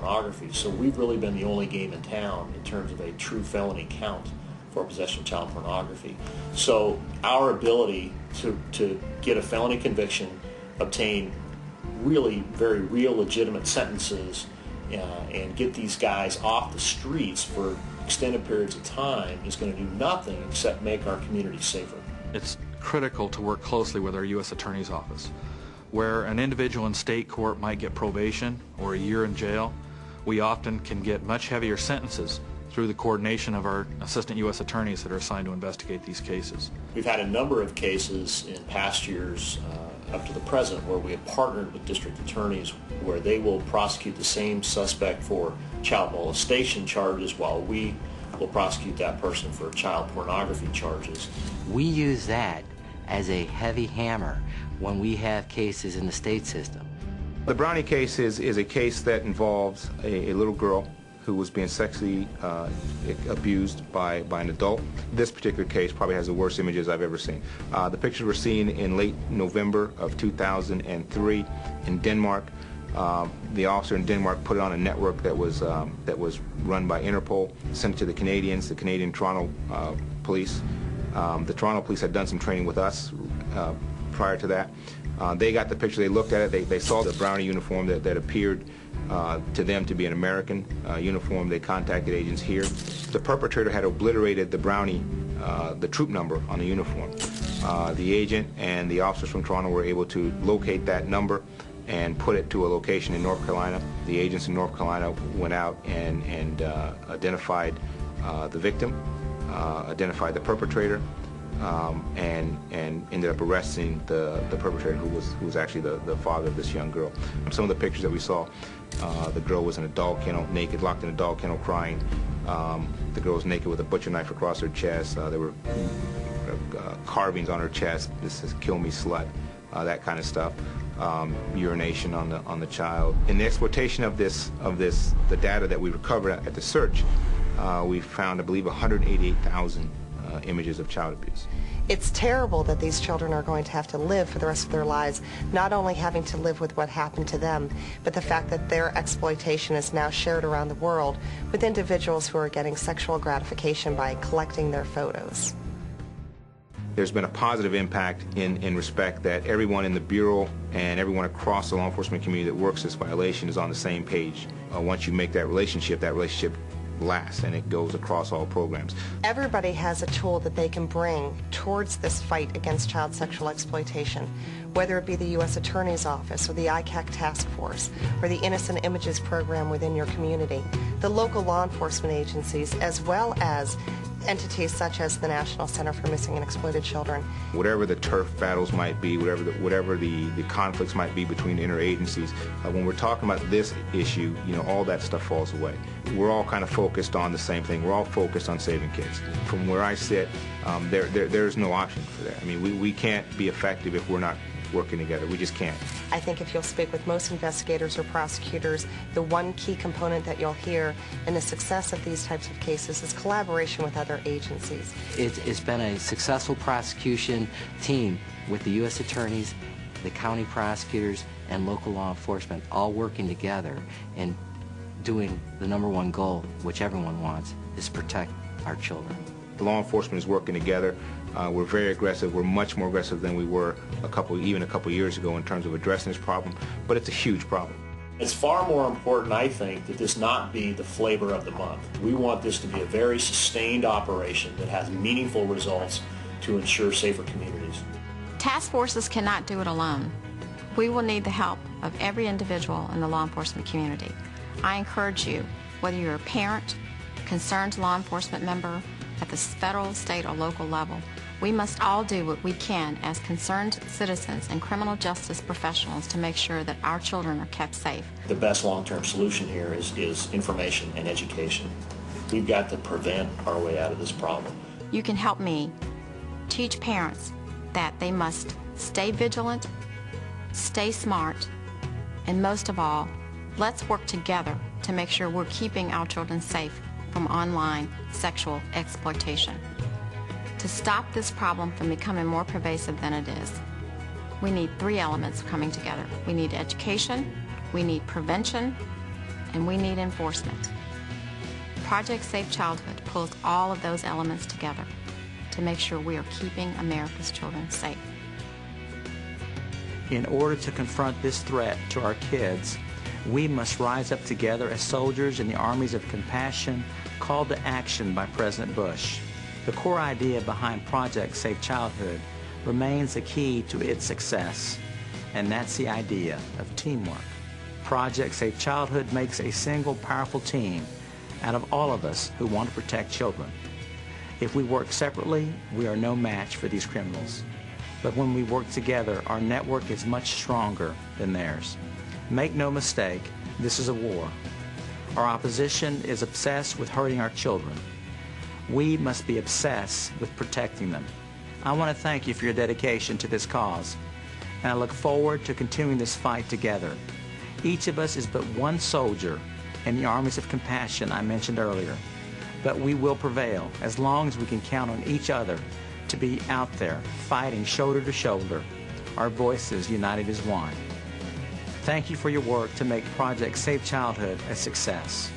pornography. So we've really been the only game in town in terms of a true felony count for possession of child pornography. So our ability to get a felony conviction, obtain really very real legitimate sentences, and get these guys off the streets for extended periods of time is going to do nothing except make our community safer. It's critical to work closely with our U.S. Attorney's Office. Where an individual in state court might get probation or a year in jail, we often can get much heavier sentences through the coordination of our assistant U.S. attorneys that are assigned to investigate these cases. We've had a number of cases in past years up to the present where we have partnered with district attorneys where they will prosecute the same suspect for child molestation charges while we will prosecute that person for child pornography charges. We use that as a heavy hammer when we have cases in the state system. The Brownie case is a case that involves a little girl who was being sexually abused by an adult. This particular case probably has the worst images I've ever seen. The pictures were seen in late November of 2003 in Denmark. The officer in Denmark put it on a network that was run by Interpol, sent it to the Canadians, the Canadian Toronto police. The Toronto police had done some training with us prior to that. They got the picture, they looked at it, they saw the Brownie uniform that appeared to them to be an American uniform. They contacted agents here. The perpetrator had obliterated the Brownie, the troop number on the uniform. The agent and the officers from Toronto were able to locate that number and put it to a location in North Carolina. The agents in North Carolina went out and identified the victim, identified the perpetrator, and ended up arresting the perpetrator who was actually the father of this young girl. Some of the pictures that we saw, the girl was in a dog kennel, naked, locked in a dog kennel, crying. The girl was naked with a butcher knife across her chest. There were carvings on her chest. This says "Kill me, slut," that kind of stuff. Urination on the child. In the exploitation of the data that we recovered at the search, we found, I believe, 188,000 images of child abuse. It's terrible that these children are going to have to live for the rest of their lives, not only having to live with what happened to them, but the fact that their exploitation is now shared around the world with individuals who are getting sexual gratification by collecting their photos. There's been a positive impact in respect that everyone in the Bureau and everyone across the law enforcement community that works this violation is on the same page. Once you make that relationship lasts, and it goes across all programs. Everybody has a tool that they can bring towards this fight against child sexual exploitation, whether it be the U.S. Attorney's Office or the ICAC Task Force or the Innocent Images program within your community, the local law enforcement agencies, as well as entities such as the National Center for Missing and Exploited Children. Whatever the turf battles might be, whatever the conflicts might be between interagencies, when we're talking about this issue, all that stuff falls away. We're all kind of focused on the same thing. We're all focused on saving kids. From where I sit, there's no option for that. I mean, we can't be effective if we're not working together. We just can't. I think if you'll speak with most investigators or prosecutors, the one key component that you'll hear in the success of these types of cases is collaboration with other agencies. It's been a successful prosecution team with the U.S. attorneys, the county prosecutors, and local law enforcement all working together and doing the number one goal, which everyone wants, is protect our children. The law enforcement is working together. We're very aggressive. We're much more aggressive than we were even a couple years ago in terms of addressing this problem, but it's a huge problem. It's far more important, I think, that this not be the flavor of the month. We want this to be a very sustained operation that has meaningful results to ensure safer communities. Task forces cannot do it alone. We will need the help of every individual in the law enforcement community. I encourage you, whether you're a parent, concerned law enforcement member, at the federal, state, or local level, we must all do what we can as concerned citizens and criminal justice professionals to make sure that our children are kept safe. The best long-term solution here is information and education. We've got to prevent our way out of this problem. You can help me teach parents that they must stay vigilant, stay smart, and most of all, let's work together to make sure we're keeping our children safe from online sexual exploitation. To stop this problem from becoming more pervasive than it is, we need three elements coming together. We need education, we need prevention, and we need enforcement. Project Safe Childhood pulls all of those elements together to make sure we are keeping America's children safe. In order to confront this threat to our kids, we must rise up together as soldiers in the armies of compassion called to action by President Bush. The core idea behind Project Safe Childhood remains the key to its success, and that's the idea of teamwork. Project Safe Childhood makes a single powerful team out of all of us who want to protect children. If we work separately, we are no match for these criminals. But when we work together, our network is much stronger than theirs. Make no mistake, this is a war. Our opposition is obsessed with hurting our children. We must be obsessed with protecting them. I want to thank you for your dedication to this cause, and I look forward to continuing this fight together. Each of us is but one soldier in the armies of compassion I mentioned earlier, but we will prevail as long as we can count on each other to be out there fighting shoulder to shoulder, our voices united as one. Thank you for your work to make Project Safe Childhood a success.